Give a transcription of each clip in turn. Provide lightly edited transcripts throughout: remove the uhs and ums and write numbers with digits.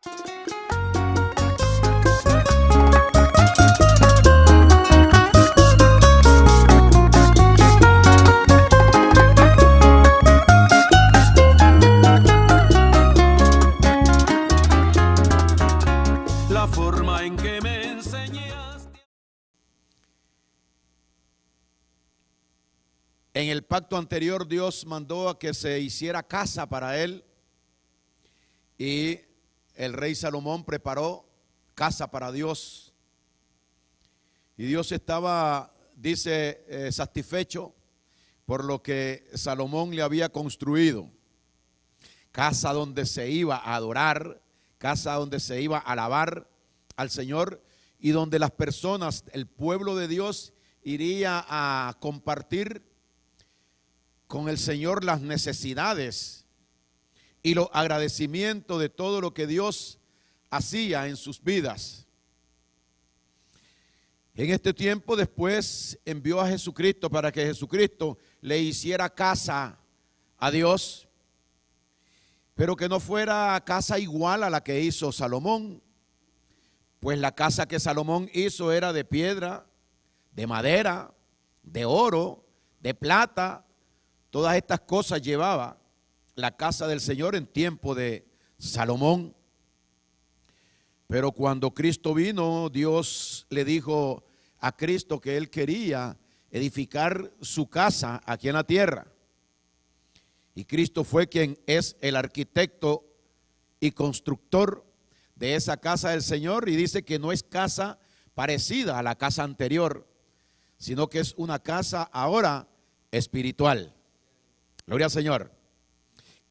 La forma en que me enseñaste. En el pacto anterior Dios mandó a que se hiciera casa para él y el rey Salomón preparó casa para Dios. Y Dios estaba, dice, satisfecho por lo que Salomón le había construido. Casa donde se iba a adorar, casa donde se iba a alabar al Señor y donde las personas, el pueblo de Dios, iría a compartir con el Señor las necesidades y los agradecimientos de todo lo que Dios hacía en sus vidas. En este tiempo después envió a Jesucristo para que Jesucristo le hiciera casa a Dios, pero que no fuera casa igual a la que hizo Salomón, pues la casa que Salomón hizo era de piedra, de madera, de oro, de plata. Todas estas cosas llevaba la casa del Señor en tiempo de Salomón. Pero cuando Cristo vino, Dios le dijo a Cristo que Él quería edificar su casa aquí en la tierra. Y Cristo fue quien es el arquitecto y constructor de esa casa del Señor, y dice que no es casa parecida a la casa anterior, sino que es una casa ahora espiritual. Gloria al Señor.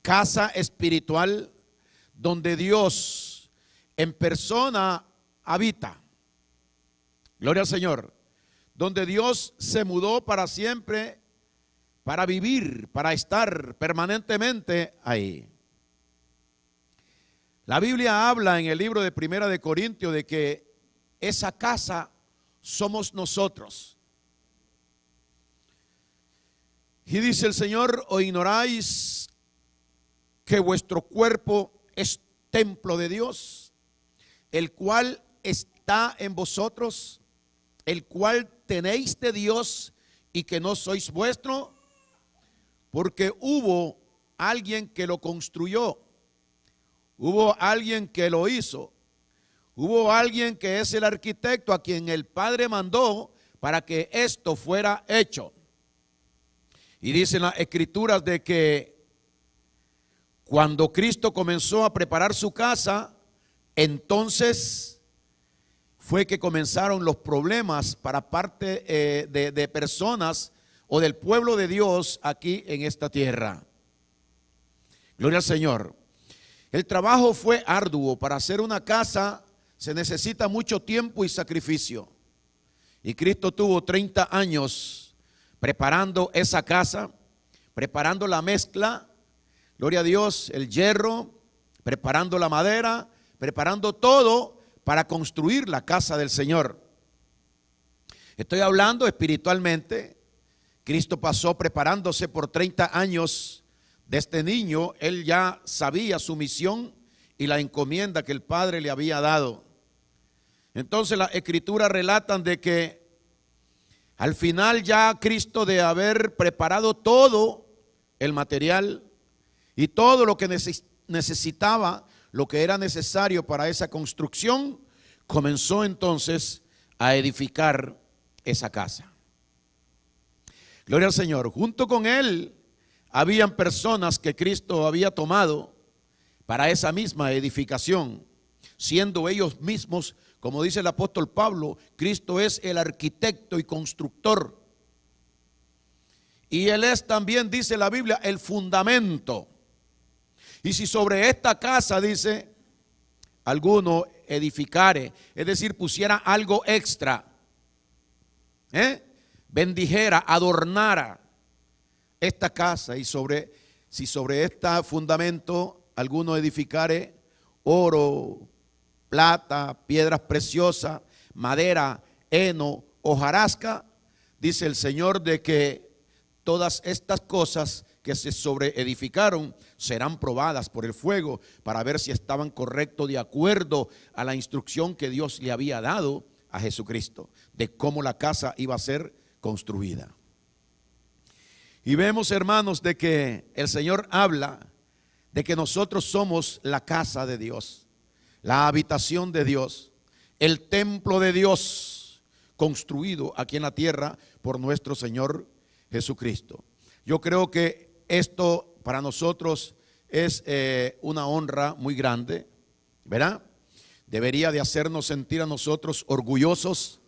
Casa espiritual donde Dios en persona habita. Gloria al Señor. Donde Dios se mudó para siempre, para vivir, para estar permanentemente ahí. La Biblia habla en el libro de Primera de Corintios de que esa casa somos nosotros. Y dice el Señor: ¿o ignoráis que vuestro cuerpo es templo de Dios, el cual está en vosotros, el cual tenéis de Dios y que no sois vuestro? Porque hubo alguien que lo construyó, hubo alguien que lo hizo, hubo alguien que es el arquitecto a quien el Padre mandó para que esto fuera hecho. Y dicen las Escrituras de que cuando Cristo comenzó a preparar su casa, entonces fue que comenzaron los problemas para parte de personas o del pueblo de Dios aquí en esta tierra. Gloria al Señor. El trabajo fue arduo. Para hacer una casa se necesita mucho tiempo y sacrificio. Y Cristo tuvo 30 años preparando esa casa, preparando la mezcla, gloria a Dios, el hierro, preparando la madera, preparando todo para construir la casa del Señor. Estoy hablando espiritualmente. Cristo pasó preparándose por 30 años. De este niño, él ya sabía su misión y la encomienda que el Padre le había dado. Entonces las Escrituras relatan de que al final ya Cristo, de haber preparado todo el material y todo lo que necesitaba, lo que era necesario para esa construcción, comenzó entonces a edificar esa casa. Gloria al Señor. Junto con él habían personas que Cristo había tomado para esa misma edificación, siendo ellos mismos, como dice el apóstol Pablo, Cristo es el arquitecto y constructor. Y Él es también, dice la Biblia, el fundamento. Y si sobre esta casa, dice, alguno edificare, es decir, pusiera algo extra, bendijera, adornara esta casa, y si sobre este fundamento alguno edificare oro, plata, piedras preciosas, madera, heno, hojarasca, dice el Señor de que todas estas cosas que se sobreedificaron serán probadas por el fuego para ver si estaban correctos de acuerdo a la instrucción que Dios le había dado a Jesucristo de cómo la casa iba a ser construida. Y vemos, hermanos, de que el Señor habla de que nosotros somos la casa de Dios, la habitación de Dios, el templo de Dios construido aquí en la tierra por nuestro Señor Jesucristo. Yo creo que esto para nosotros es una honra muy grande, ¿verdad? Debería de hacernos sentir a nosotros orgullosos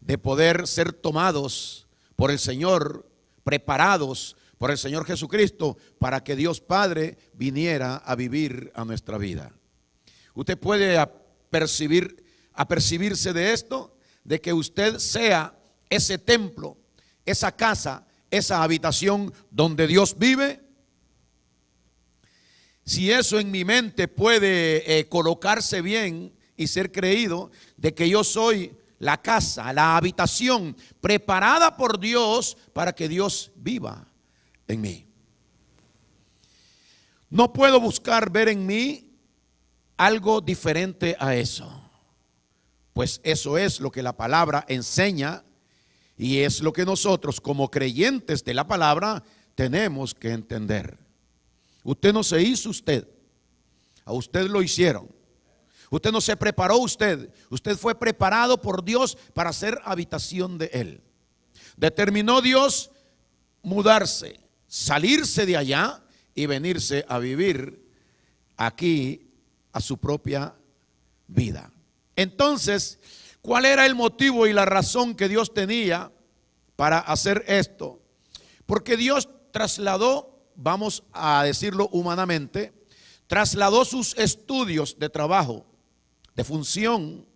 de poder ser tomados por el Señor, preparados por el Señor Jesucristo para que Dios Padre viniera a vivir a nuestra vida. Usted puede apercibirse de esto, de que usted sea ese templo, esa casa, esa habitación donde Dios vive. Si eso en mi mente puede colocarse bien y ser creído, de que yo soy la casa, la habitación preparada por Dios para que Dios viva en mí. No puedo buscar ver en mí algo diferente a eso, pues eso es lo que la palabra enseña y es lo que nosotros como creyentes de la palabra tenemos que entender. Usted no se hizo usted, a usted lo hicieron. Usted no se preparó usted fue preparado por Dios para ser habitación de Él. Determinó Dios mudarse, salirse de allá y venirse a vivir aquí a su propia vida. Entonces, ¿cuál era el motivo y la razón que Dios tenía para hacer esto? Porque Dios trasladó, vamos a decirlo humanamente, trasladó sus estudios de trabajo, de función,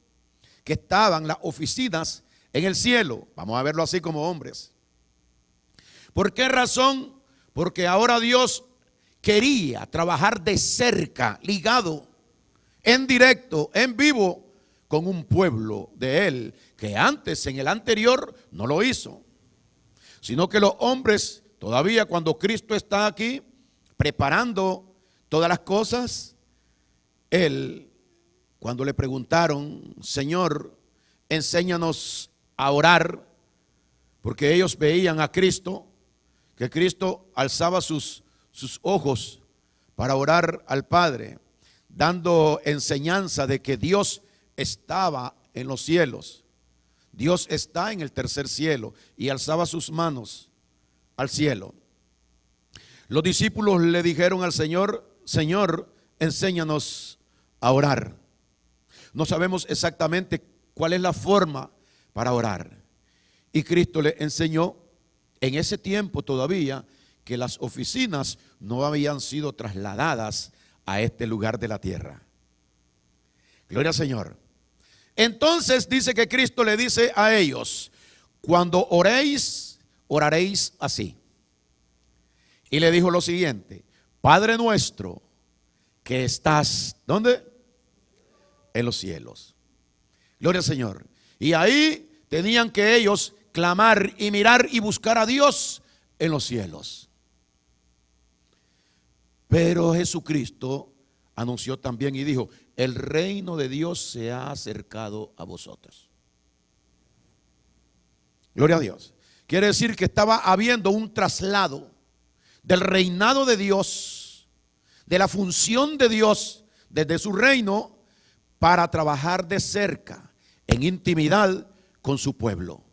que estaban las oficinas en el cielo. Vamos a verlo así como hombres. ¿Por qué razón? Porque ahora Dios quería trabajar de cerca, ligado, en directo, en vivo, con un pueblo de Él, que antes, en el anterior, no lo hizo. Sino que los hombres, todavía cuando Cristo está aquí, preparando todas las cosas, Él, cuando le preguntaron, Señor, enséñanos a orar, porque ellos veían a Cristo, que Cristo alzaba sus ojos para orar al Padre, dando enseñanza de que Dios estaba en los cielos. Dios está en el tercer cielo y alzaba sus manos al cielo. Los discípulos le dijeron al Señor, Señor, enséñanos a orar. No sabemos exactamente cuál es la forma para orar. Y Cristo le enseñó en ese tiempo todavía que las oficinas no habían sido trasladadas a este lugar de la tierra. Gloria al Señor. Entonces dice que Cristo le dice a ellos, cuando oréis, oraréis así. Y le dijo lo siguiente, Padre nuestro que estás, ¿dónde? En los cielos. Gloria al Señor. Y ahí tenían que ellos clamar y mirar y buscar a Dios en los cielos. Pero Jesucristo anunció también y dijo, el reino de Dios se ha acercado a vosotros. Gloria a Dios. Quiere decir que estaba habiendo un traslado del reinado de Dios, de la función de Dios desde su reino para trabajar de cerca, en intimidad con su pueblo.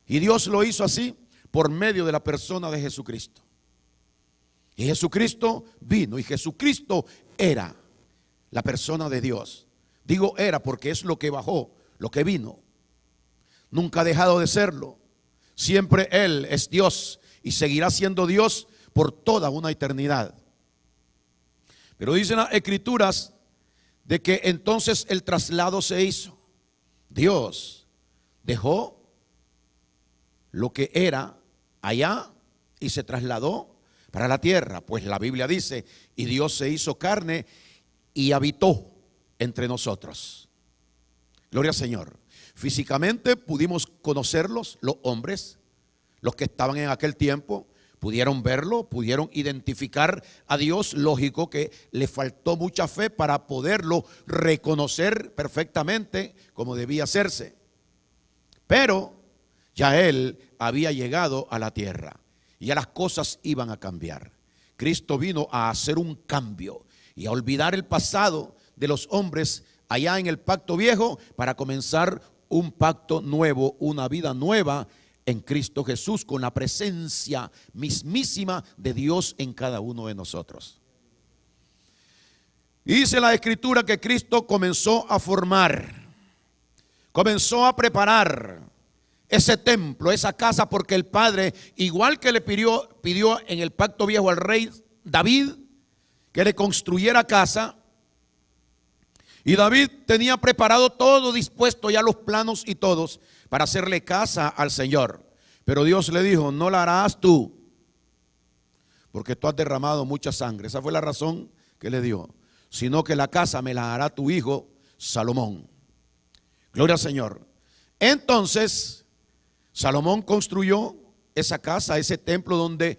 Y Dios lo hizo así por medio de la persona de Jesucristo. Y Jesucristo vino y Jesucristo era la persona de Dios. Digo era porque es lo que bajó, lo que vino. Nunca ha dejado de serlo. Siempre Él es Dios y seguirá siendo Dios por toda una eternidad. Pero dicen las Escrituras de que entonces el traslado se hizo. Dios dejó lo que era allá y se trasladó para la tierra. Pues la Biblia dice, y Dios se hizo carne y habitó entre nosotros. Gloria al Señor. Físicamente pudimos conocerlos, los hombres, los que estaban en aquel tiempo, pudieron verlo, pudieron identificar a Dios. Lógico que le faltó mucha fe para poderlo reconocer perfectamente como debía hacerse. Pero ya Él había llegado a la tierra y ya las cosas iban a cambiar. Cristo vino a hacer un cambio y a olvidar el pasado de los hombres allá en el pacto viejo para comenzar un pacto nuevo, una vida nueva en Cristo Jesús, con la presencia mismísima de Dios en cada uno de nosotros. Dice la Escritura que Cristo comenzó a formar, comenzó a preparar ese templo, esa casa, porque el Padre, igual que le pidió en el pacto viejo al rey David que le construyera casa, y David tenía preparado todo, dispuesto ya los planos y todos para hacerle casa al Señor. Pero Dios le dijo: no la harás tú, porque tú has derramado mucha sangre. Esa fue la razón que le dio. Sino que la casa me la hará tu hijo Salomón. Gloria al Señor. Entonces Salomón construyó esa casa, ese templo, donde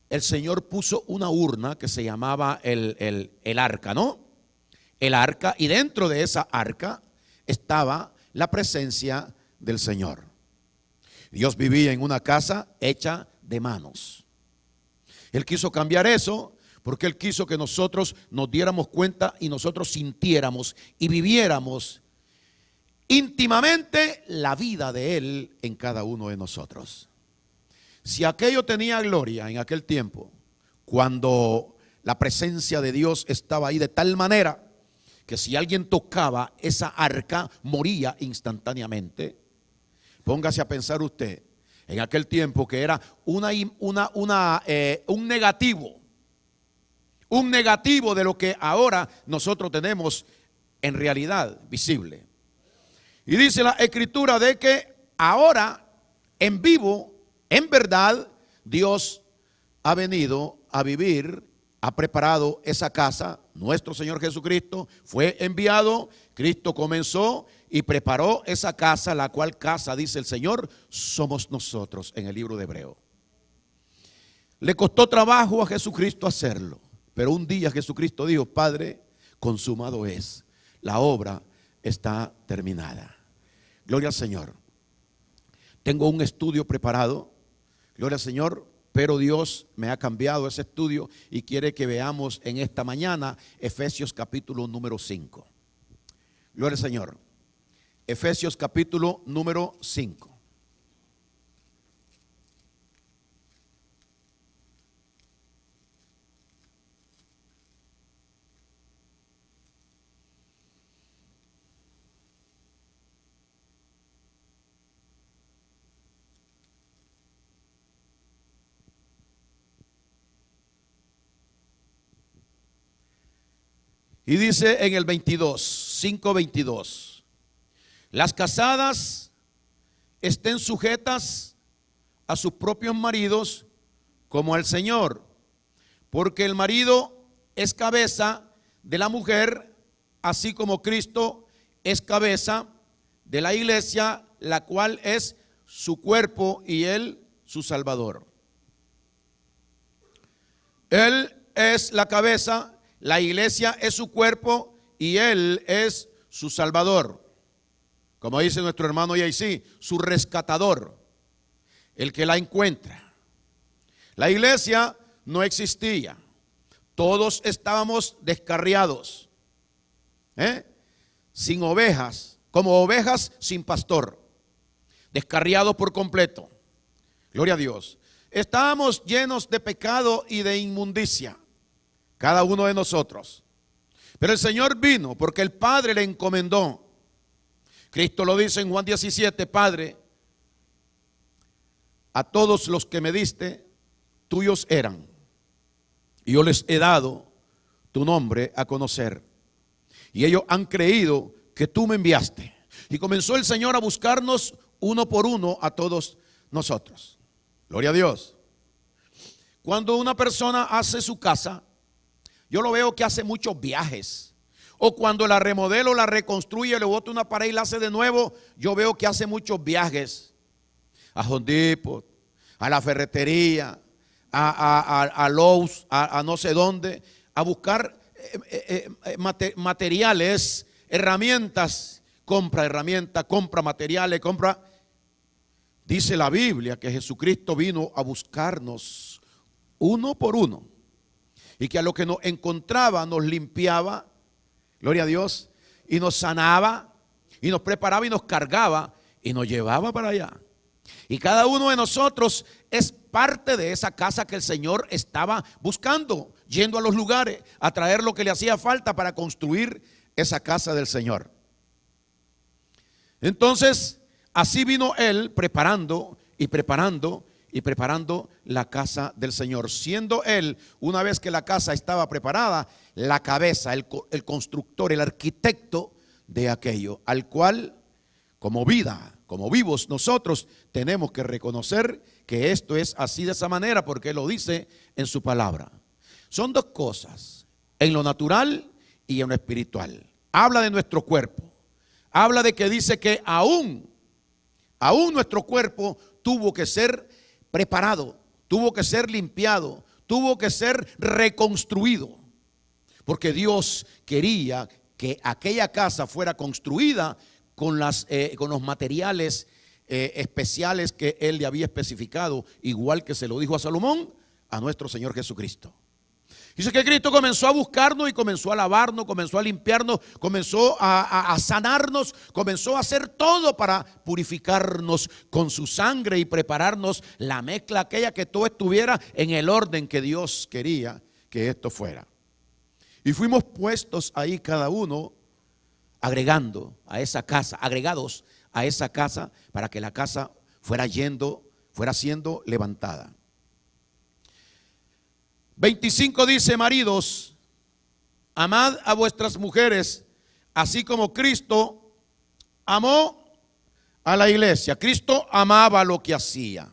el Señor puso una urna que se llamaba el arca, ¿no? El arca, y dentro de esa arca estaba la presencia del Señor. Dios vivía en una casa hecha de manos. Él quiso cambiar eso porque Él quiso que nosotros nos diéramos cuenta y nosotros sintiéramos y viviéramos íntimamente la vida de Él en cada uno de nosotros. Si aquello tenía gloria en aquel tiempo, cuando la presencia de Dios estaba ahí de tal manera que si alguien tocaba esa arca moría instantáneamente. Póngase a pensar usted en aquel tiempo que era un negativo de lo que ahora nosotros tenemos en realidad visible. Y dice la Escritura de que ahora en vivo, en verdad, Dios ha venido a vivir, ha preparado esa casa. Nuestro Señor Jesucristo fue enviado, Cristo comenzó y preparó esa casa, la cual casa, dice el Señor, somos nosotros en el libro de Hebreo. Le costó trabajo a Jesucristo hacerlo, pero un día Jesucristo dijo: Padre, consumado es, la obra está terminada. Gloria al Señor. Tengo un estudio preparado, gloria al Señor, pero Dios me ha cambiado ese estudio y quiere que veamos en esta mañana Efesios capítulo número 5. Gloria al Señor. Efesios capítulo número 5. Y dice en el 5:22, las casadas estén sujetas a sus propios maridos como al Señor, porque el marido es cabeza de la mujer, así como Cristo es cabeza de la iglesia, la cual es su cuerpo y Él su Salvador. Él es la cabeza, la iglesia es su cuerpo y Él es su Salvador. Como dice nuestro hermano Yaisí, su rescatador, el que la encuentra. La iglesia no existía. Todos estábamos descarriados, sin ovejas, como ovejas sin pastor, descarriados por completo. Gloria a Dios. Estábamos llenos de pecado y de inmundicia, cada uno de nosotros. Pero el Señor vino porque el Padre le encomendó. Cristo lo dice en Juan 17: Padre, a todos los que me diste, tuyos eran, y yo les he dado tu nombre a conocer, y ellos han creído que tú me enviaste. Y comenzó el Señor a buscarnos uno por uno a todos nosotros. Gloria a Dios. Cuando una persona hace su casa, yo lo veo que hace muchos viajes. O cuando la remodela o la reconstruye, le bota una pared y la hace de nuevo, yo veo que hace muchos viajes a Home Depot, a la ferretería, a Lowe's, a no sé dónde, a buscar materiales, herramientas, compra materiales, compra. Dice la Biblia que Jesucristo vino a buscarnos uno por uno y que a lo que nos encontraba nos limpiaba, gloria a Dios, y nos sanaba y nos preparaba y nos cargaba y nos llevaba para allá. Y cada uno de nosotros es parte de esa casa que el Señor estaba buscando, yendo a los lugares a traer lo que le hacía falta para construir esa casa del Señor. Entonces, así vino Él preparando y preparando y preparando la casa del Señor, siendo Él, una vez que la casa estaba preparada, la cabeza, el constructor, el arquitecto de aquello, al cual como vida, como vivos nosotros tenemos que reconocer que esto es así de esa manera, porque Él lo dice en su palabra. Son dos cosas, en lo natural y en lo espiritual. Habla de nuestro cuerpo, habla de que dice que aún nuestro cuerpo tuvo que ser preparado, tuvo que ser limpiado, tuvo que ser reconstruido, porque Dios quería que aquella casa fuera construida con los materiales especiales que Él le había especificado, igual que se lo dijo a Salomón, a nuestro Señor Jesucristo. Dice que Cristo comenzó a buscarnos y comenzó a lavarnos, comenzó a limpiarnos, comenzó a sanarnos, comenzó a hacer todo para purificarnos con su sangre y prepararnos la mezcla aquella, que todo estuviera en el orden que Dios quería que esto fuera. Y fuimos puestos ahí cada uno agregados a esa casa para que la casa fuera siendo levantada. 25 dice: maridos, amad a vuestras mujeres, así como Cristo amó a la iglesia. Cristo amaba lo que hacía.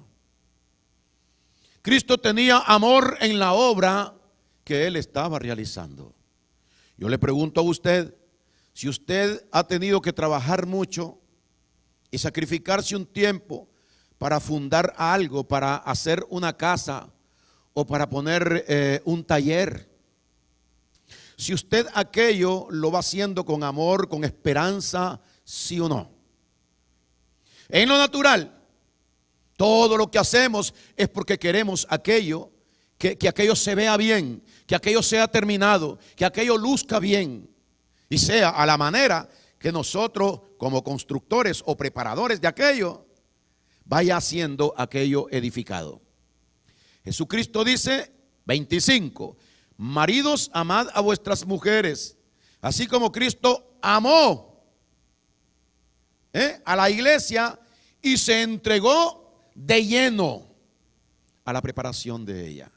Cristo tenía amor en la obra que Él estaba realizando. Yo le pregunto a usted, si usted ha tenido que trabajar mucho y sacrificarse un tiempo para fundar algo, para hacer una casa o para poner un taller, si usted aquello lo va haciendo con amor, con esperanza, sí o no. En lo natural, todo lo que hacemos es porque queremos aquello, que aquello se vea bien, que aquello sea terminado, que aquello luzca bien y sea a la manera que nosotros como constructores o preparadores de aquello vaya haciendo aquello edificado. Jesucristo dice, 25, maridos, amad a vuestras mujeres, así como Cristo amó a la iglesia y se entregó de lleno a la preparación de ella.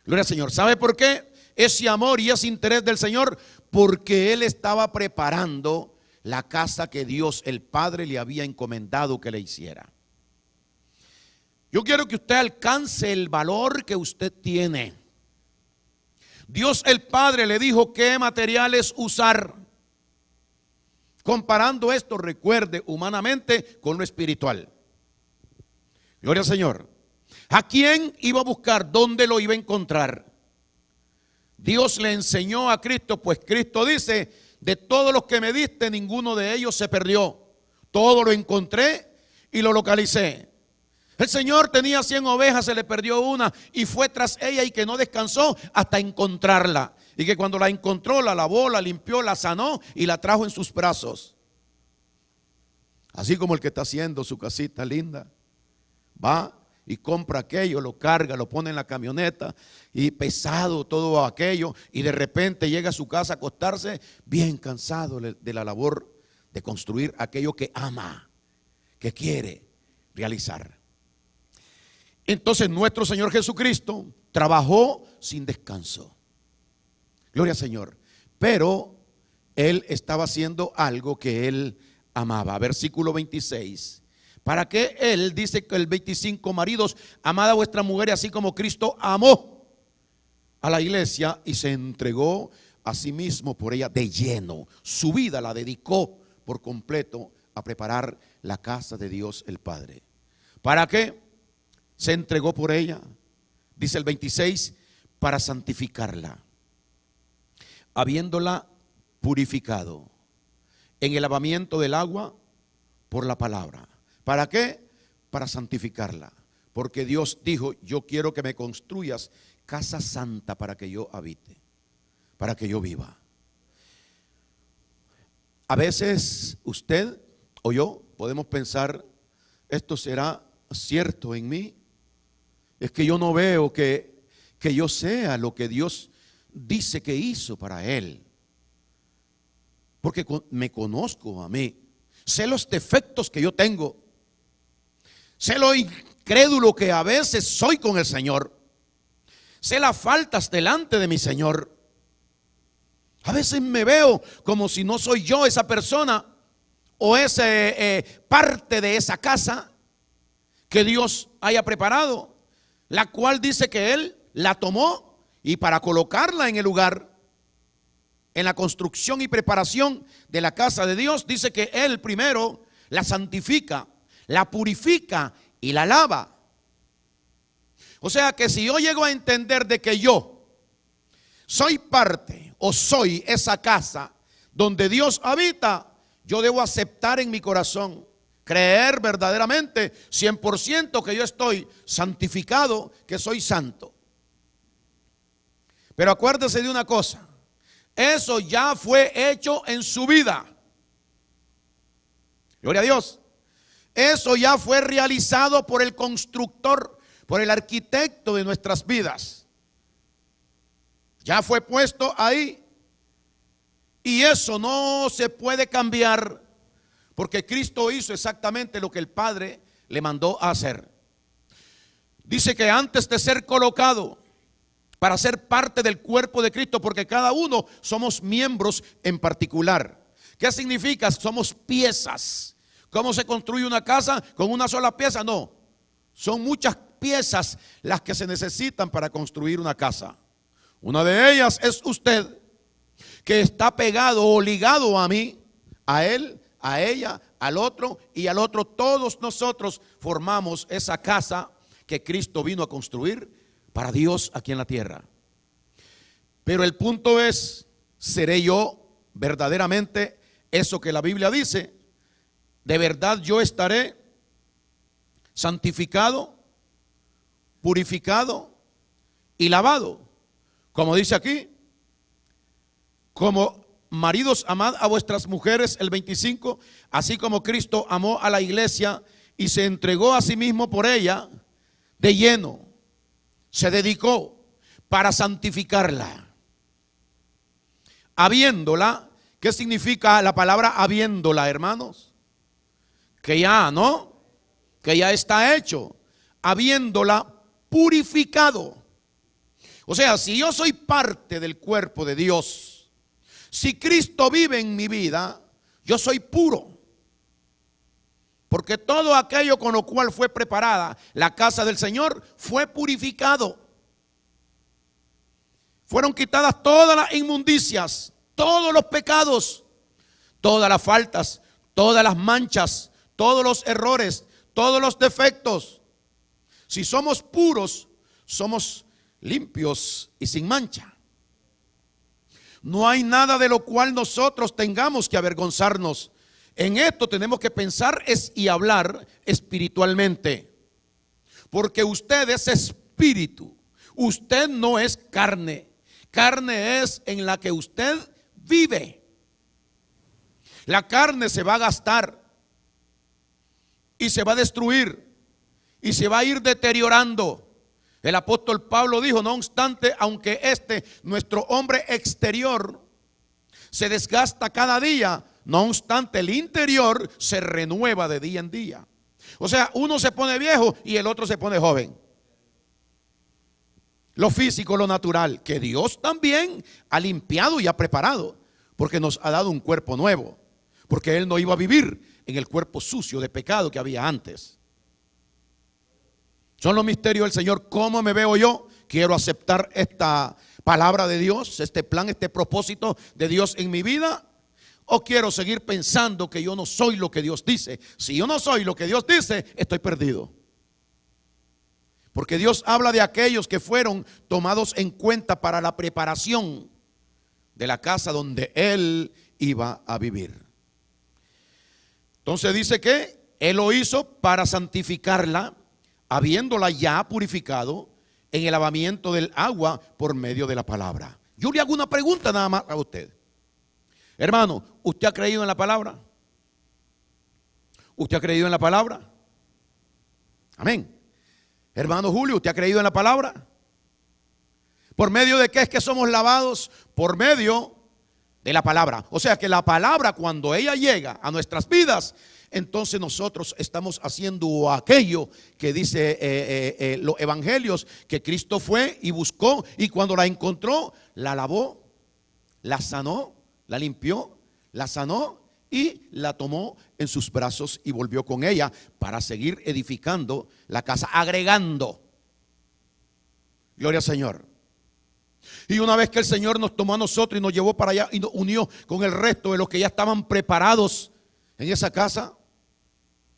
Gloria al Señor. ¿Sabe por qué? Ese amor y ese interés del Señor, porque Él estaba preparando la casa que Dios el Padre le había encomendado que le hiciera. Yo quiero que usted alcance el valor que usted tiene. Dios el Padre le dijo qué materiales usar. Comparando esto, recuerde, humanamente con lo espiritual. Gloria al Señor. ¿A quién iba a buscar? ¿Dónde lo iba a encontrar? Dios le enseñó a Cristo, pues Cristo dice, de todos los que me diste, ninguno de ellos se perdió. Todo lo encontré y lo localicé. El Señor tenía 100 ovejas, se le perdió una y fue tras ella y que no descansó hasta encontrarla. Y que cuando la encontró, la lavó, la limpió, la sanó y la trajo en sus brazos. Así como el que está haciendo su casita linda, va y compra aquello, lo carga, lo pone en la camioneta y pesado todo aquello, y de repente llega a su casa a acostarse bien cansado de la labor de construir aquello que ama, que quiere realizar. Entonces nuestro Señor Jesucristo trabajó sin descanso. Gloria al Señor. Pero Él estaba haciendo algo que Él amaba. Versículo 26. ¿Para qué Él dice que el 25, maridos, amad a vuestra mujer así como Cristo amó a la iglesia y se entregó a sí mismo por ella de lleno? Su vida la dedicó por completo a preparar la casa de Dios el Padre. ¿Para qué? se entregó por ella, dice el 26, para santificarla, habiéndola purificado en el lavamiento del agua por la palabra. ¿Para qué? Para santificarla. Porque Dios dijo, yo quiero que me construyas casa santa para que yo habite, para que yo viva. A veces usted o yo podemos pensar, ¿esto será cierto en mí? Es que yo no veo que yo sea lo que Dios dice que hizo para él. Porque me conozco a mí, sé los defectos que yo tengo, sé lo incrédulo que a veces soy con el Señor, sé las faltas delante de mi Señor. A veces me veo como si no soy yo esa persona o esa parte de esa casa que Dios haya preparado, la cual dice que Él la tomó y para colocarla en el lugar, en la construcción y preparación de la casa de Dios, dice que Él primero la santifica, la purifica y la lava. O sea que si yo llego a entender de que yo soy parte o soy esa casa donde Dios habita, yo debo aceptar en mi corazón, creer verdaderamente 100% que yo estoy santificado, que soy santo. Pero acuérdese de una cosa, eso ya fue hecho en su vida. Gloria a Dios. Eso ya fue realizado por el constructor, por el arquitecto de nuestras vidas. Ya fue puesto ahí. Y eso no se puede cambiar, porque Cristo hizo exactamente lo que el Padre le mandó a hacer. Dice que antes de ser colocado para ser parte del cuerpo de Cristo, porque cada uno somos miembros en particular. ¿Qué significa? Somos piezas. ¿Cómo se construye una casa con una sola pieza? No, son muchas piezas las que se necesitan para construir una casa. Una de ellas es usted, que está pegado o ligado a mí, a él, a ella, al otro y al otro. Todos nosotros formamos esa casa que Cristo vino a construir para Dios aquí en la tierra. Pero el punto es, ¿seré yo verdaderamente eso que la Biblia dice? ¿De verdad yo estaré santificado, purificado y lavado? Como dice aquí, como maridos, amad a vuestras mujeres, el 25, así como Cristo amó a la iglesia y se entregó a sí mismo por ella de lleno. Se dedicó para santificarla, habiéndola. ¿Qué significa la palabra habiéndola, hermanos? Que ya, ¿no? Que ya está hecho, habiéndola purificado. O sea, si yo soy parte del cuerpo de Dios, si Cristo vive en mi vida, yo soy puro. Porque todo aquello con lo cual fue preparada la casa del Señor fue purificado. Fueron quitadas todas las inmundicias, todos los pecados, todas las faltas, todas las manchas, todos los errores, todos los defectos. Si somos puros, somos limpios y sin mancha. No hay nada de lo cual nosotros tengamos que avergonzarnos. En esto tenemos que pensar y hablar espiritualmente. Porque usted es espíritu. Usted no es carne. Carne es en la que usted vive. La carne se va a gastar y se va a destruir y se va a ir deteriorando. El apóstol Pablo dijo, no obstante, aunque nuestro hombre exterior se desgasta cada día, no obstante el interior se renueva de día en día. O sea, uno se pone viejo y el otro se pone joven. Lo físico, lo natural, que Dios también ha limpiado y ha preparado, porque nos ha dado un cuerpo nuevo, porque Él no iba a vivir en el cuerpo sucio de pecado que había antes. Son los misterios del Señor. ¿Cómo me veo yo? Quiero aceptar esta palabra de Dios, este plan, este propósito de Dios en mi vida, o quiero seguir pensando que yo no soy lo que Dios dice. Si yo no soy lo que Dios dice, estoy perdido. Porque Dios habla de aquellos que fueron tomados en cuenta para la preparación de la casa donde Él iba a vivir. Entonces dice que Él lo hizo para santificarla, habiéndola ya purificado en el lavamiento del agua por medio de la palabra. Yo le hago una pregunta nada más a usted. Hermano, ¿usted ha creído en la palabra? ¿Usted ha creído en la palabra? Amén. Hermano Julio, ¿usted ha creído en la palabra? ¿Por medio de qué es que somos lavados? Por medio de la palabra. O sea que la palabra, cuando ella llega a nuestras vidas, entonces nosotros estamos haciendo aquello que dice los evangelios, que Cristo fue y buscó, y cuando la encontró, la lavó, la sanó, la limpió, la sanó y la tomó en sus brazos y volvió con ella para seguir edificando la casa, agregando. Gloria al Señor. Y una vez que el Señor nos tomó a nosotros y nos llevó para allá y nos unió con el resto de los que ya estaban preparados en esa casa,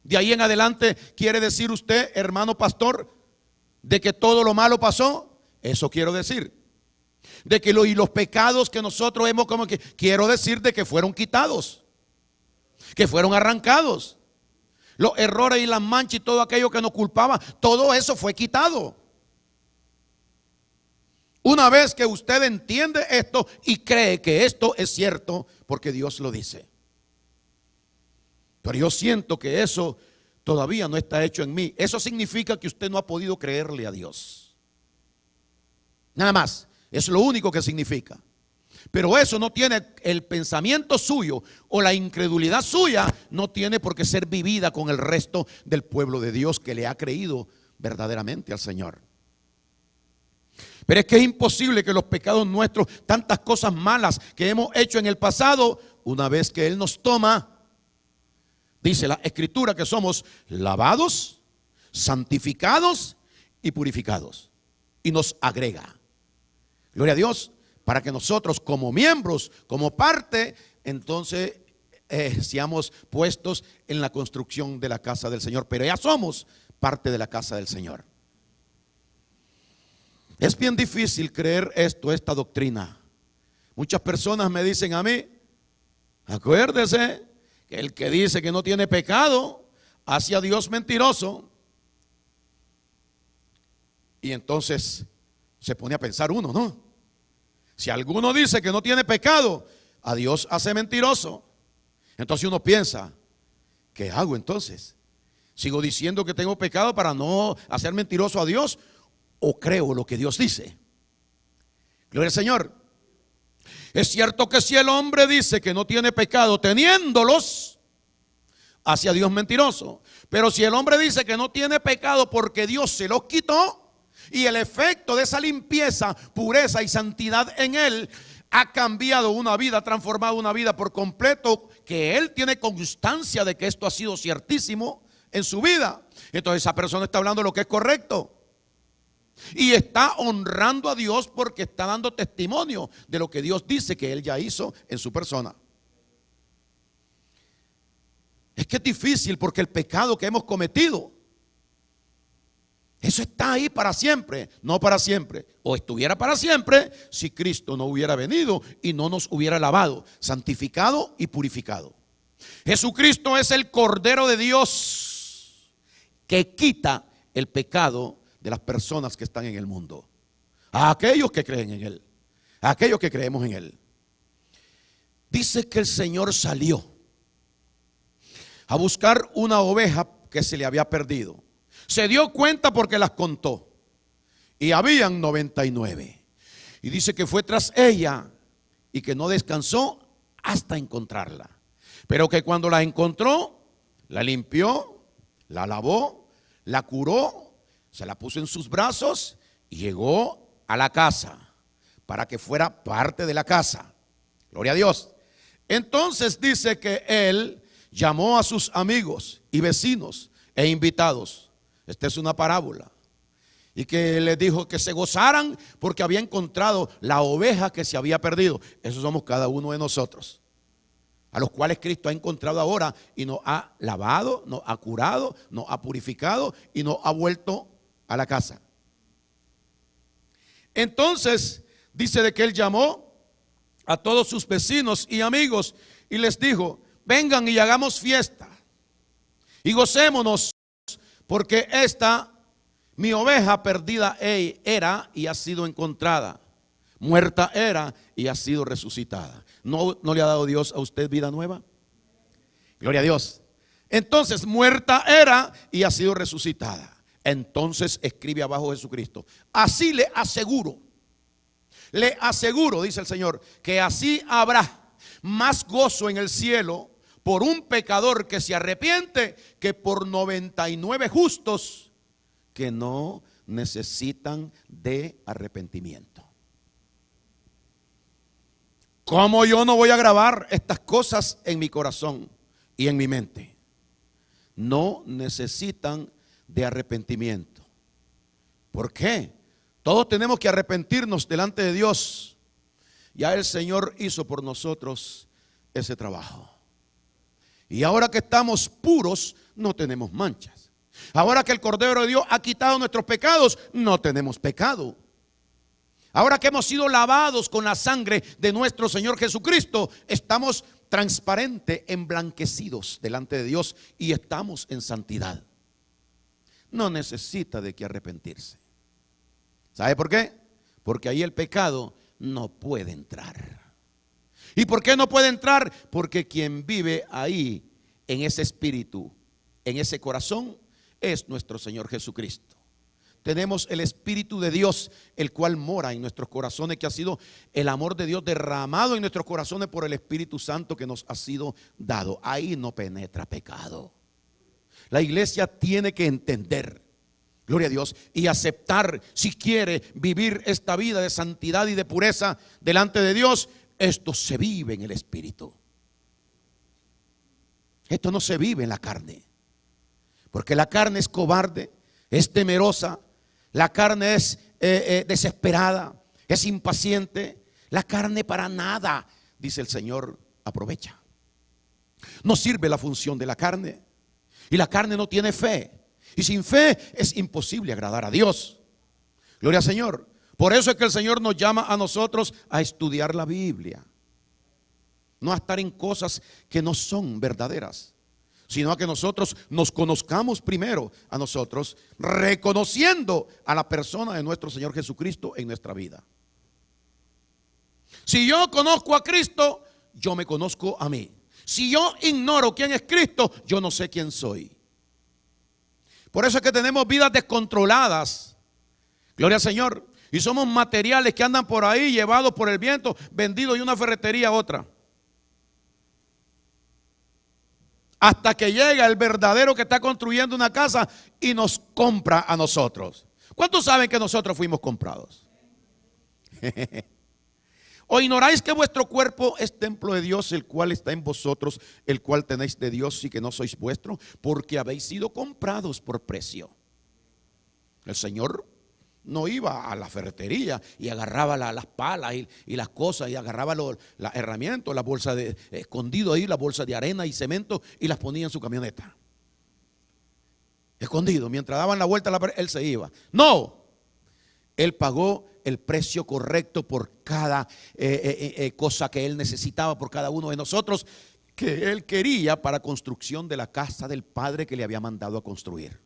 de ahí en adelante, ¿quiere decir usted, hermano pastor, de que todo lo malo pasó? Eso quiero decir. De que los pecados que nosotros hemos quiero decir de que fueron quitados, que fueron arrancados. Los errores y las manchas y todo aquello que nos culpaba, todo eso fue quitado. Una vez que usted entiende esto y cree que esto es cierto, porque Dios lo dice. Pero yo siento que eso todavía no está hecho en mí. Eso significa que usted no ha podido creerle a Dios. Nada más. Es lo único que significa. Pero eso no tiene, el pensamiento suyo o la incredulidad suya no tiene por qué ser vivida con el resto del pueblo de Dios que le ha creído verdaderamente al Señor. Pero es que es imposible que los pecados nuestros, tantas cosas malas que hemos hecho en el pasado, una vez que Él nos toma, dice la Escritura que somos lavados, santificados y purificados. Y nos agrega. Gloria a Dios, para que nosotros como miembros, como parte, entonces seamos puestos en la construcción de la casa del Señor. Pero ya somos parte de la casa del Señor. Es bien difícil creer esta doctrina. Muchas personas me dicen a mí, acuérdese que el que dice que no tiene pecado hace a Dios mentiroso. Y entonces se pone a pensar uno, ¿no? Si alguno dice que no tiene pecado, a Dios hace mentiroso. Entonces uno piensa, ¿qué hago entonces? ¿Sigo diciendo que tengo pecado para no hacer mentiroso a Dios? ¿O creo lo que Dios dice? Gloria al Señor. Es cierto que si el hombre dice que no tiene pecado teniéndolos, hace a Dios mentiroso. Pero si el hombre dice que no tiene pecado porque Dios se los quitó, y el efecto de esa limpieza, pureza y santidad en él ha cambiado una vida, ha transformado una vida por completo, que él tiene constancia de que esto ha sido ciertísimo en su vida. Entonces esa persona está hablando lo que es correcto y está honrando a Dios porque está dando testimonio de lo que Dios dice que él ya hizo en su persona. Es que es difícil porque el pecado que hemos cometido, eso está ahí para siempre, no para siempre. O estuviera para siempre si Cristo no hubiera venido y no nos hubiera lavado, santificado y purificado. Jesucristo es el Cordero de Dios que quita el pecado de las personas que están en el mundo. A aquellos que creen en Él, a aquellos que creemos en Él. Dice que el Señor salió a buscar una oveja que se le había perdido. Se dio cuenta porque las contó y habían 99. Y dice que fue tras ella y que no descansó hasta encontrarla. Pero que cuando la encontró, la limpió, la lavó, la curó, se la puso en sus brazos y llegó a la casa para que fuera parte de la casa. Gloria a Dios. Entonces dice que él llamó a sus amigos y vecinos e invitados. Esta es una parábola. Y que les dijo que se gozaran porque había encontrado la oveja que se había perdido. Eso somos cada uno de nosotros, a los cuales Cristo ha encontrado ahora y nos ha lavado, nos ha curado, nos ha purificado y nos ha vuelto a la casa. Entonces dice de que él llamó a todos sus vecinos y amigos y les dijo: vengan y hagamos fiesta y gocémonos, porque esta mi oveja perdida era y ha sido encontrada, muerta era y ha sido resucitada. ¿No le ha dado Dios a usted vida nueva? Gloria a Dios. Entonces, muerta era y ha sido resucitada. Entonces escribe abajo Jesucristo: así le aseguro, dice el Señor, que así habrá más gozo en el cielo por un pecador que se arrepiente que por 99 justos que no necesitan de arrepentimiento. ¿Cómo yo no voy a grabar estas cosas en mi corazón y en mi mente? No necesitan de arrepentimiento. ¿Por qué? Todos tenemos que arrepentirnos delante de Dios. Ya el Señor hizo por nosotros ese trabajo. Y ahora que estamos puros, no tenemos manchas. Ahora que el Cordero de Dios ha quitado nuestros pecados, no tenemos pecado. Ahora que hemos sido lavados con la sangre de nuestro Señor Jesucristo, estamos transparentes, emblanquecidos delante de Dios y estamos en santidad. No necesita de que arrepentirse. ¿Sabe por qué? Porque ahí el pecado no puede entrar. ¿Y por qué no puede entrar? Porque quien vive ahí, en ese espíritu, en ese corazón, es nuestro Señor Jesucristo. Tenemos el Espíritu de Dios, el cual mora en nuestros corazones, que ha sido el amor de Dios derramado en nuestros corazones por el Espíritu Santo que nos ha sido dado. Ahí no penetra pecado. La iglesia tiene que entender, gloria a Dios, y aceptar, si quiere vivir esta vida de santidad y de pureza delante de Dios, esto se vive en el Espíritu. Esto no se vive en la carne, porque la carne es cobarde, es temerosa, la carne es desesperada, es impaciente. La carne para nada, dice el Señor, aprovecha. No sirve la función de la carne. Y la carne no tiene fe. Y sin fe es imposible agradar a Dios. Gloria al Señor. Por eso es que el Señor nos llama a nosotros a estudiar la Biblia. No a estar en cosas que no son verdaderas, sino a que nosotros nos conozcamos primero a nosotros, reconociendo a la persona de nuestro Señor Jesucristo en nuestra vida. Si yo conozco a Cristo, yo me conozco a mí. Si yo ignoro quién es Cristo, yo no sé quién soy. Por eso es que tenemos vidas descontroladas, gloria al Señor, y somos materiales que andan por ahí llevados por el viento, vendidos de una ferretería a otra. Hasta que llega el verdadero que está construyendo una casa y nos compra a nosotros. ¿Cuántos saben que nosotros fuimos comprados? ¿O ignoráis que vuestro cuerpo es templo de Dios, el cual está en vosotros, el cual tenéis de Dios y que no sois vuestro? Porque habéis sido comprados por precio. El Señor no iba a la ferretería y agarraba las palas y las cosas, y agarraba las herramientas, la bolsa de escondido ahí, la bolsa de arena y cemento, y las ponía en su camioneta. Escondido, mientras daban la vuelta a él se iba. No, él pagó el precio correcto por cada cosa que él necesitaba, por cada uno de nosotros, que él quería para construcción de la casa del Padre que le había mandado a construir.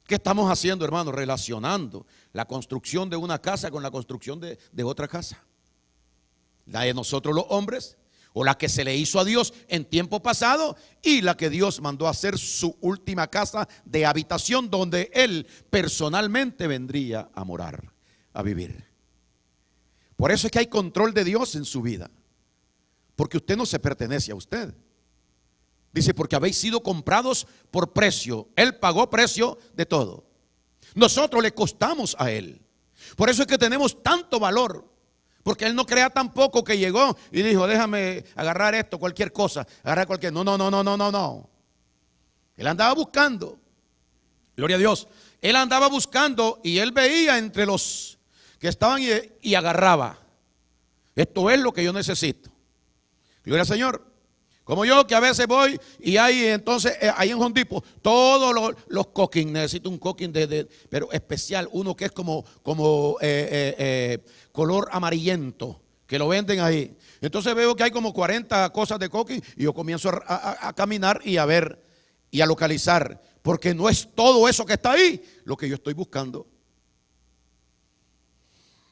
¿Qué estamos haciendo, hermanos? Relacionando la construcción de una casa con la construcción de otra casa. La de nosotros los hombres, o la que se le hizo a Dios en tiempo pasado, y la que Dios mandó a hacer su última casa de habitación, donde Él personalmente vendría a morar, a vivir. Por eso es que hay control de Dios en su vida, porque usted no se pertenece a usted. Dice, porque habéis sido comprados por precio. Él pagó precio de todo. Nosotros le costamos a Él. Por eso es que tenemos tanto valor. Porque Él no crea tampoco que llegó y dijo, déjame agarrar esto, cualquier cosa. Agarrar cualquier. No. Él andaba buscando. Gloria a Dios. Él andaba buscando y Él veía entre los que estaban y agarraba. Esto es lo que yo necesito. Gloria al Señor. Como yo, que a veces voy y hay entonces ahí en Home Depot todos los cooking. Necesito un cooking pero especial, uno que es como color amarillento, que lo venden ahí. Entonces veo que hay como 40 cosas de cooking y yo comienzo a caminar y a ver y a localizar, porque no es todo eso que está ahí lo que yo estoy buscando.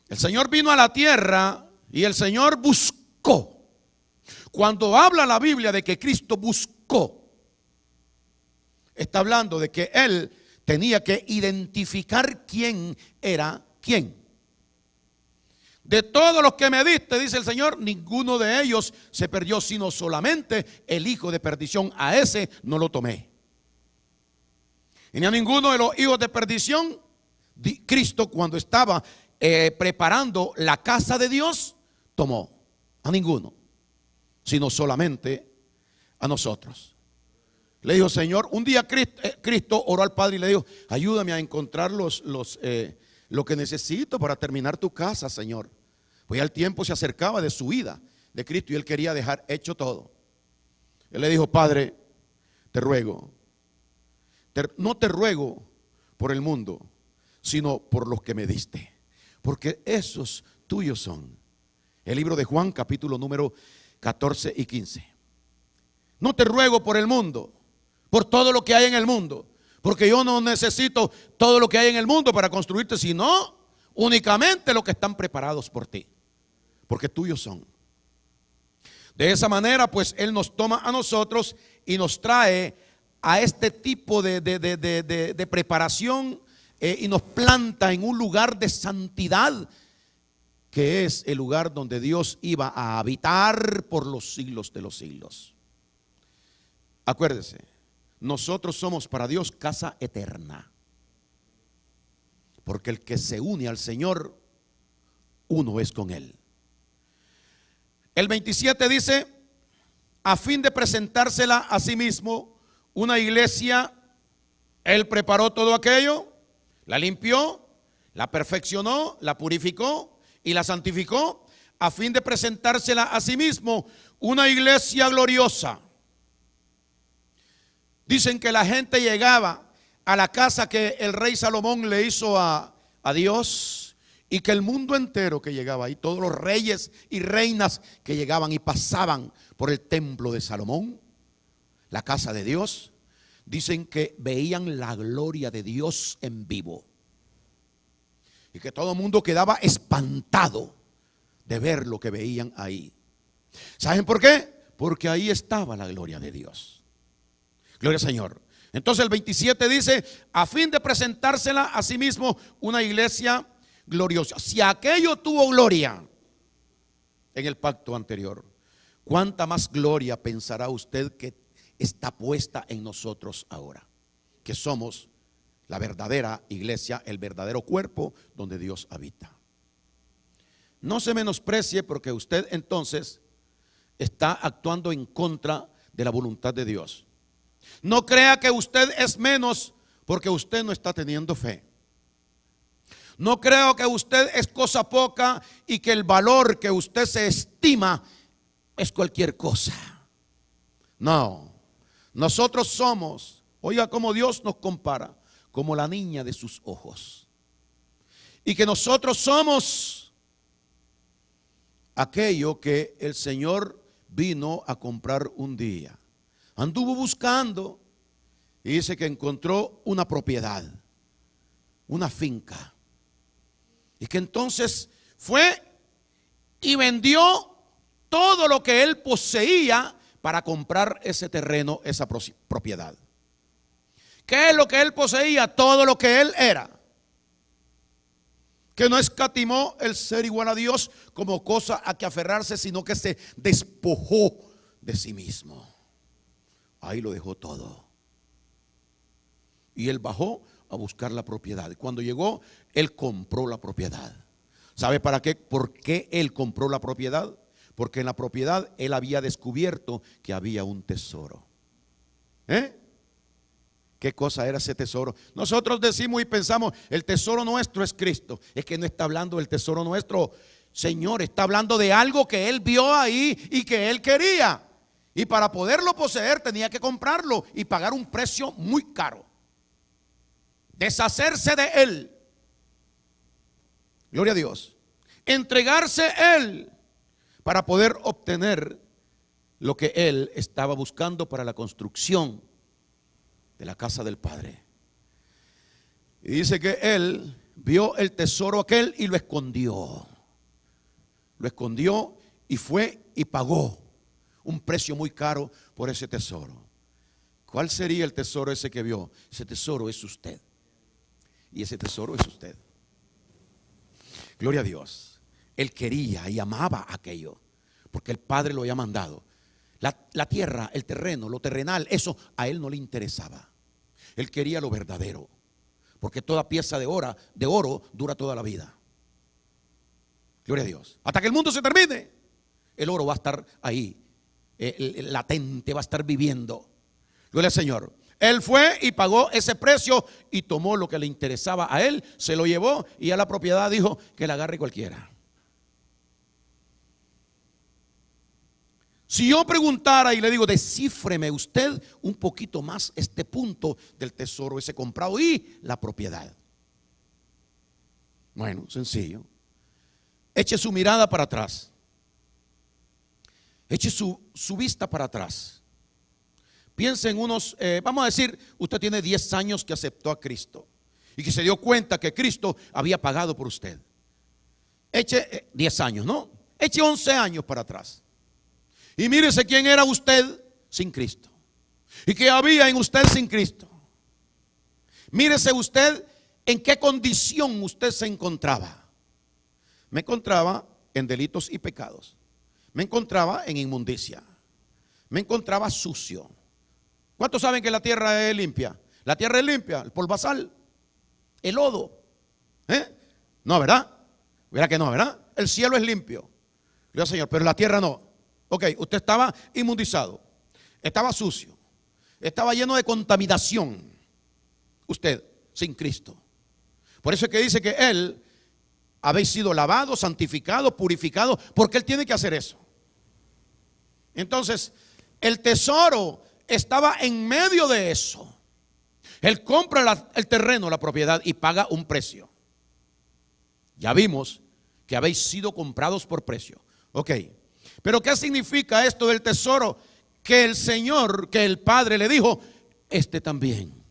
El Señor vino a la tierra y el Señor buscó. Cuando habla la Biblia de que Cristo buscó, está hablando de que Él tenía que identificar quién era quién. De todos los que me diste, dice el Señor, ninguno de ellos se perdió, sino solamente el hijo de perdición. A ese no lo tomé. Y ni a ninguno de los hijos de perdición, Cristo cuando estaba preparando la casa de Dios, tomó. A ninguno, sino solamente a nosotros. Le dijo, Señor, un día Cristo oró al Padre y le dijo, ayúdame a encontrar lo que necesito para terminar tu casa, Señor. Pues ya el tiempo se acercaba de su vida de Cristo y él quería dejar hecho todo. Él le dijo, Padre, te ruego, no te ruego por el mundo, sino por los que me diste, porque esos tuyos son. El libro de Juan, capítulo número 14 y 15. No te ruego por el mundo, por todo lo que hay en el mundo, porque yo no necesito todo lo que hay en el mundo para construirte, sino únicamente lo que están preparados por ti, porque tuyos son. De esa manera, pues Él nos toma a nosotros y nos trae a este tipo de preparación y nos planta en un lugar de santidad, que es el lugar donde Dios iba a habitar por los siglos de los siglos. Acuérdese, nosotros somos para Dios casa eterna, porque el que se une al Señor, uno es con Él. El 27 dice, a fin de presentársela a sí mismo, una iglesia, Él preparó todo aquello, la limpió, la perfeccionó, la purificó y la santificó, a fin de presentársela a sí mismo, una iglesia gloriosa. Dicen que la gente llegaba a la casa que el rey Salomón le hizo a Dios, y que el mundo entero que llegaba ahí, todos los reyes y reinas que llegaban y pasaban por el templo de Salomón, la casa de Dios, dicen que veían la gloria de Dios en vivo. Y que todo el mundo quedaba espantado de ver lo que veían ahí. ¿Saben por qué? Porque ahí estaba la gloria de Dios. Gloria al Señor. Entonces el 27 dice, a fin de presentársela a sí mismo una iglesia gloriosa. Si aquello tuvo gloria en el pacto anterior, ¿cuánta más gloria pensará usted que está puesta en nosotros ahora? Que somos la verdadera iglesia, el verdadero cuerpo donde Dios habita. No se menosprecie, porque usted entonces está actuando en contra de la voluntad de Dios. No crea que usted es menos porque usted no está teniendo fe. No creo que usted es cosa poca y que el valor que usted se estima es cualquier cosa. No, nosotros somos, oiga cómo Dios nos compara, como la niña de sus ojos. Y que nosotros somos aquello que el Señor vino a comprar un día. Anduvo buscando y dice que encontró una propiedad, una finca. Y que entonces fue y vendió todo lo que él poseía para comprar ese terreno, esa propiedad. ¿Qué es lo que él poseía? Todo lo que él era. Que no escatimó el ser igual a Dios como cosa a que aferrarse, sino que se despojó de sí mismo. Ahí lo dejó todo. Y él bajó a buscar la propiedad. Cuando llegó, él compró la propiedad. ¿Sabe para qué? ¿Por qué él compró la propiedad? Porque en la propiedad él había descubierto que había un tesoro. ¿Qué cosa era ese tesoro? Nosotros decimos y pensamos, el tesoro nuestro es Cristo. Es que no está hablando del tesoro nuestro, Señor, está hablando de algo que él vio ahí y que él quería. Y para poderlo poseer tenía que comprarlo y pagar un precio muy caro. Deshacerse de él. Gloria a Dios. Entregarse él para poder obtener lo que él estaba buscando para la construcción de la casa del Padre. Y dice que él vio el tesoro aquel y lo escondió. Lo escondió y fue y pagó un precio muy caro por ese tesoro. ¿Cuál sería el tesoro ese que vio? Ese tesoro es usted. Y ese tesoro es usted. Gloria a Dios. Él quería y amaba aquello, porque el Padre lo había mandado. La tierra, el terreno, lo terrenal, eso a él no le interesaba. Él quería lo verdadero, porque toda pieza de oro dura toda la vida. Gloria a Dios. Hasta que el mundo se termine, el oro va a estar ahí, latente, va a estar viviendo. Gloria al Señor. Él fue y pagó ese precio y tomó lo que le interesaba a él, se lo llevó y a la propiedad dijo que la agarre cualquiera. Si yo preguntara y le digo, descífreme usted un poquito más este punto del tesoro ese comprado y la propiedad. Bueno, sencillo. Eche su mirada para atrás. Eche su vista para atrás. Piense en unos, vamos a decir, usted tiene 10 años que aceptó a Cristo y que se dio cuenta que Cristo había pagado por usted. Eche 10 años, ¿no? Eche 11 años para atrás. Y mírese quién era usted sin Cristo. Y qué había en usted sin Cristo. Mírese usted en qué condición usted se encontraba. Me encontraba en delitos y pecados. Me encontraba en inmundicia. Me encontraba sucio. ¿Cuántos saben que la tierra es limpia? La tierra es limpia, el polvazal, el lodo. No, ¿verdad? ¿Verdad que no, verdad? El cielo es limpio. Gloria al Señor, pero la tierra no. Ok, usted estaba inmundizado, estaba sucio, estaba lleno de contaminación. Usted, sin Cristo. Por eso es que dice que él habéis sido lavado, santificado, purificado, porque él tiene que hacer eso. Entonces, el tesoro estaba en medio de eso. Él compra el terreno, la propiedad y paga un precio. Ya vimos que habéis sido comprados por precio. Ok. Pero ¿qué significa esto del tesoro? Que el Señor, que el Padre le dijo, este también.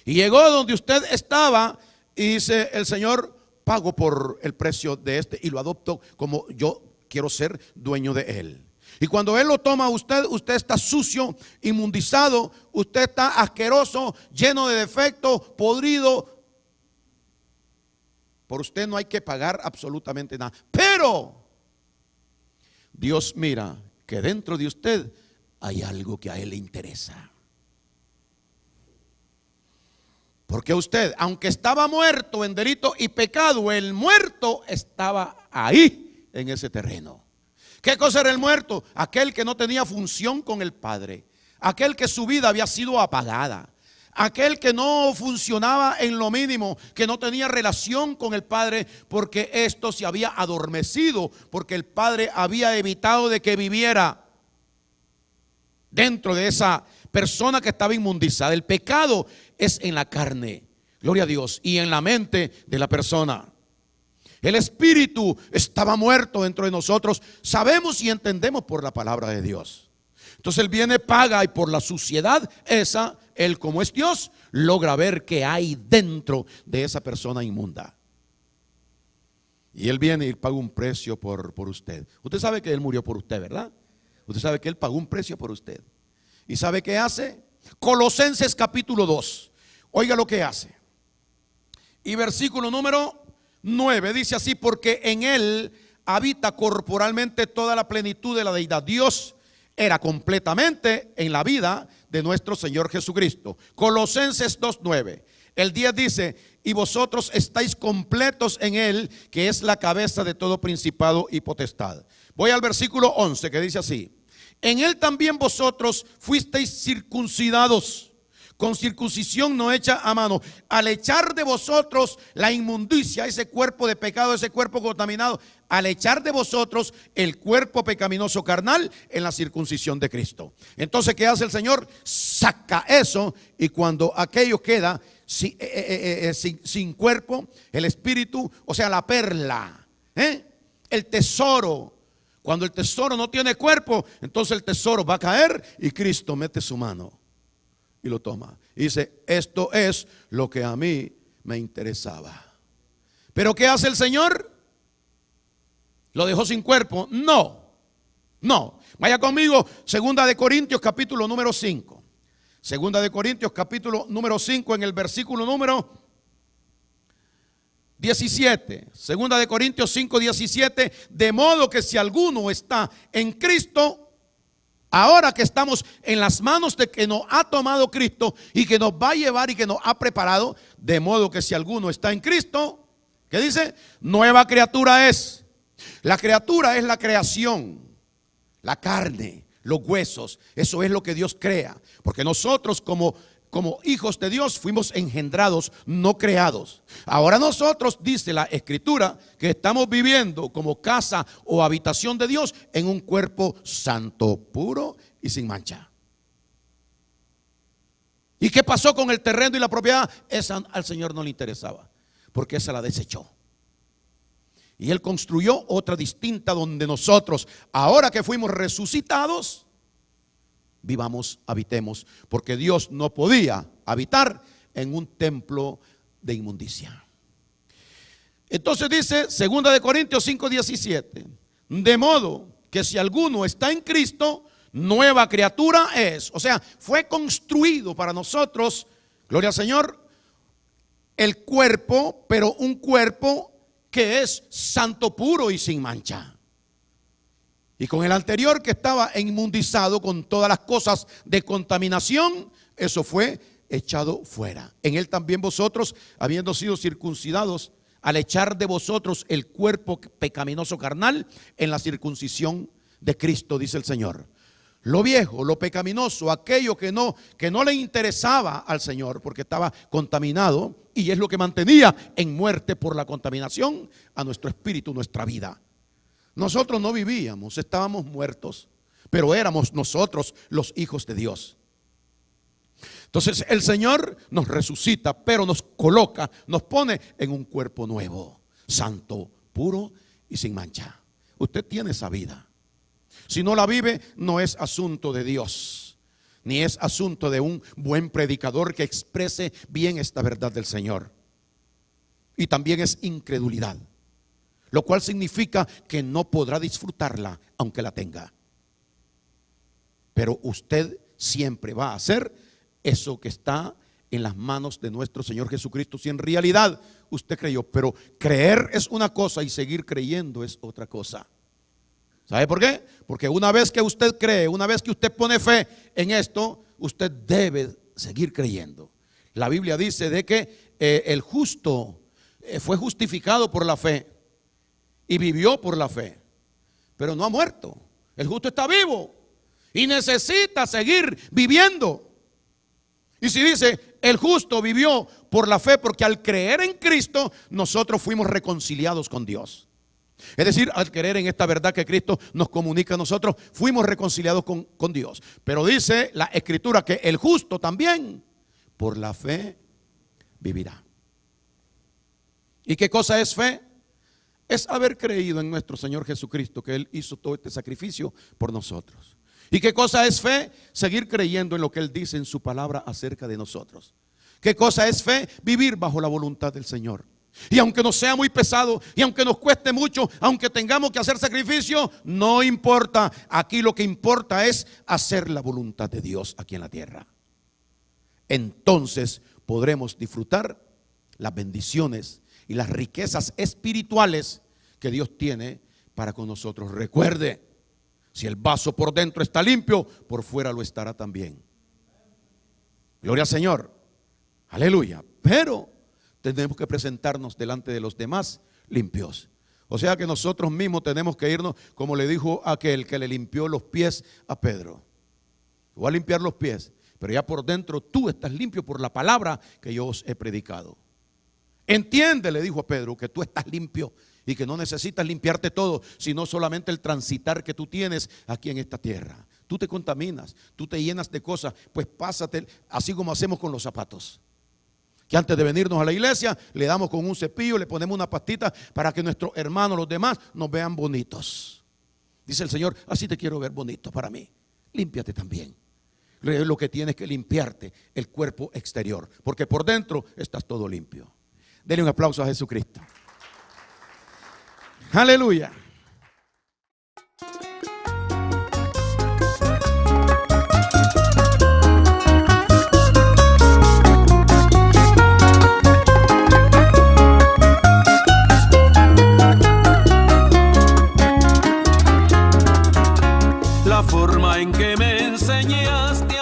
Y llegó donde usted estaba y dice, el Señor pago por el precio de este y lo adopto como yo quiero ser dueño de él. Y cuando él lo toma a usted, usted está sucio, inmundizado, usted está asqueroso, lleno de defectos, podrido. Por usted no hay que pagar absolutamente nada. Pero Dios mira que dentro de usted hay algo que a él le interesa. Porque usted, aunque estaba muerto en delito y pecado, el muerto estaba ahí en ese terreno. ¿Qué cosa era el muerto? Aquel que no tenía función con el Padre, aquel que su vida había sido apagada, aquel que no funcionaba en lo mínimo, que no tenía relación con el Padre porque esto se había adormecido, porque el Padre había evitado de que viviera dentro de esa persona que estaba inmundizada. El pecado es en la carne, gloria a Dios, y en la mente de la persona. El espíritu estaba muerto dentro de nosotros. Sabemos y entendemos por la palabra de Dios. Entonces él viene, paga y por la suciedad esa, él como es Dios, logra ver qué hay dentro de esa persona inmunda. Y él viene y paga un precio por usted. Usted sabe que él murió por usted, ¿verdad? Usted sabe que él pagó un precio por usted. ¿Y sabe qué hace? Colosenses capítulo 2. Oiga lo que hace. Y versículo número 9 dice así: porque en él habita corporalmente toda la plenitud de la deidad. Dios era completamente en la vida de nuestro Señor Jesucristo. Colosenses 2:9. El 10 dice: y vosotros estáis completos en él, que es la cabeza de todo principado y potestad. Voy al versículo 11 que dice así: en él también vosotros fuisteis circuncidados con circuncisión no hecha a mano, al echar de vosotros la inmundicia, ese cuerpo de pecado, ese cuerpo contaminado, al echar de vosotros el cuerpo pecaminoso carnal en la circuncisión de Cristo. Entonces, ¿qué hace el Señor? Saca eso, y cuando aquello queda sin cuerpo, el espíritu, o sea, la perla, el tesoro. Cuando el tesoro no tiene cuerpo, entonces el tesoro va a caer y Cristo mete su mano y lo toma. Y dice, esto es lo que a mí me interesaba. ¿Pero qué hace el Señor? ¿Lo dejó sin cuerpo? No. Vaya conmigo, 2 Corintios capítulo número 5. 2 Corintios capítulo número 5, en el versículo número 17. 2 Corintios 5, 17. De modo que si alguno está en Cristo, ahora que estamos en las manos de que nos ha tomado Cristo y que nos va a llevar y que nos ha preparado, de modo que si alguno está en Cristo, ¿qué dice? Nueva criatura es. La criatura es la creación, la carne, los huesos. Eso es lo que Dios crea. Porque nosotros como hijos de Dios fuimos engendrados, no creados. Ahora nosotros, dice la Escritura, que estamos viviendo como casa o habitación de Dios en un cuerpo santo, puro y sin mancha. ¿Y qué pasó con el terreno y la propiedad? Esa al Señor no le interesaba, porque esa la desechó. Y Él construyó otra distinta donde nosotros, ahora que fuimos resucitados, vivamos, habitemos, porque Dios no podía habitar en un templo de inmundicia. Entonces dice 2 Corintios 5, 17, de modo que si alguno está en Cristo, nueva criatura es. O sea, fue construido para nosotros, gloria al Señor, el cuerpo, pero un cuerpo que es santo, puro y sin mancha. Y con el anterior, que estaba inmundizado con todas las cosas de contaminación, eso fue echado fuera. En él también vosotros, habiendo sido circuncidados, al echar de vosotros el cuerpo pecaminoso carnal en la circuncisión de Cristo, dice el Señor. Lo viejo, lo pecaminoso, aquello que no le interesaba al Señor porque estaba contaminado, y es lo que mantenía en muerte por la contaminación a nuestro espíritu, nuestra vida. Nosotros no vivíamos, estábamos muertos, pero éramos nosotros los hijos de Dios. Entonces el Señor nos resucita, pero nos coloca, nos pone en un cuerpo nuevo, santo, puro y sin mancha. Usted tiene esa vida. Si no la vive, no es asunto de Dios, ni es asunto de un buen predicador que exprese bien esta verdad del Señor. Y también es incredulidad, lo cual significa que no podrá disfrutarla aunque la tenga. Pero usted siempre va a hacer eso que está en las manos de nuestro Señor Jesucristo, si en realidad usted creyó. Pero creer es una cosa y seguir creyendo es otra cosa. ¿Sabe por qué? Porque una vez que usted cree, una vez que usted pone fe en esto, usted debe seguir creyendo. La Biblia dice de que el justo fue justificado por la fe y vivió por la fe, pero no ha muerto. El justo está vivo y necesita seguir viviendo. Y si dice, el justo vivió por la fe, porque al creer en Cristo nosotros fuimos reconciliados con Dios. Es decir, al creer en esta verdad que Cristo nos comunica a nosotros, fuimos reconciliados con Dios. Pero dice la Escritura que el justo también por la fe vivirá. ¿Y qué cosa es fe? Es haber creído en nuestro Señor Jesucristo, que Él hizo todo este sacrificio por nosotros. ¿Y qué cosa es fe? Seguir creyendo en lo que Él dice en su palabra acerca de nosotros. ¿Qué cosa es fe? Vivir bajo la voluntad del Señor. Y aunque nos sea muy pesado, y aunque nos cueste mucho, aunque tengamos que hacer sacrificio, no importa. Aquí lo que importa es hacer la voluntad de Dios aquí en la tierra. Entonces podremos disfrutar las bendiciones y las riquezas espirituales que Dios tiene para con nosotros. Recuerde, si el vaso por dentro está limpio, por fuera lo estará también. Gloria al Señor. Aleluya. Pero tenemos que presentarnos delante de los demás limpios. O sea que nosotros mismos tenemos que irnos, como le dijo aquel que le limpió los pies a Pedro. Voy a limpiar los pies, pero ya por dentro tú estás limpio por la palabra que yo os he predicado. Entiende, le dijo a Pedro, que tú estás limpio y que no necesitas limpiarte todo, sino solamente el transitar que tú tienes aquí en esta tierra. Tú te contaminas, tú te llenas de cosas, pues pásate así como hacemos con los zapatos. Que antes de venirnos a la iglesia le damos con un cepillo, le ponemos una pastita para que nuestros hermanos, los demás, nos vean bonitos. Dice el Señor, así te quiero ver bonito para mí. Límpiate también. Lo que tienes que limpiarte, el cuerpo exterior, porque por dentro estás todo limpio. Denle un aplauso a Jesucristo. Aleluya. La forma en que me enseñaste